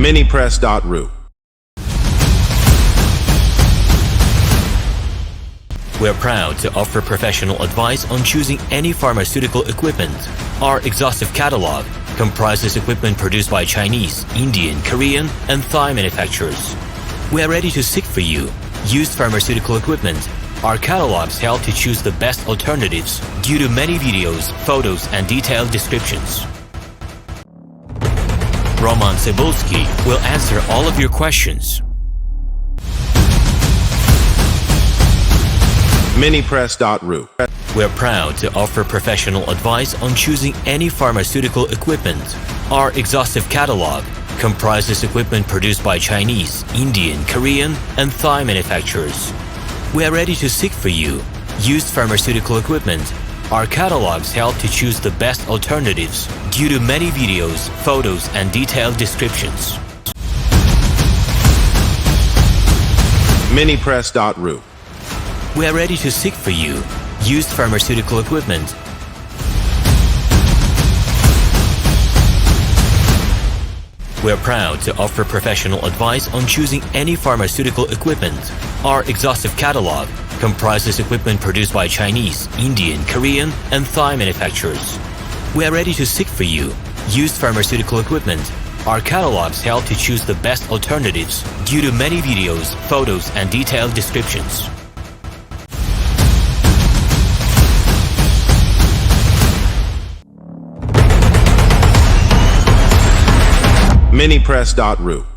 Minipress.ru. We're proud to offer professional advice on choosing any pharmaceutical equipment. Our exhaustive catalog comprises equipment produced by Chinese, Indian, Korean, and Thai manufacturers. We are ready to seek for you used pharmaceutical equipment. Our catalogs help to choose the best alternatives due to many videos, photos, and detailed descriptions. RomanTsibulsky will answer all of your questions. Minipress.ru. We're proud to offer professional advice on choosing any pharmaceutical equipment. Our exhaustive catalog comprises equipment produced by Chinese, Indian, Korean, and Thai manufacturers. We are ready to seek for you used pharmaceutical equipment. Our catalogs help to choose the best alternatives due to many videos, photos, and detailed descriptions. Minipress.ru. We are ready to seek for you used pharmaceutical equipment. We're proud to offer professional advice on choosing any pharmaceutical equipment. Our exhaustive catalog comprises equipment produced by Chinese, Indian, Korean, and Thai manufacturers. We are ready to seek for you used pharmaceutical equipment. Our catalogs help to choose the best alternatives due to many videos, photos, and detailed descriptions. Minipress.ru.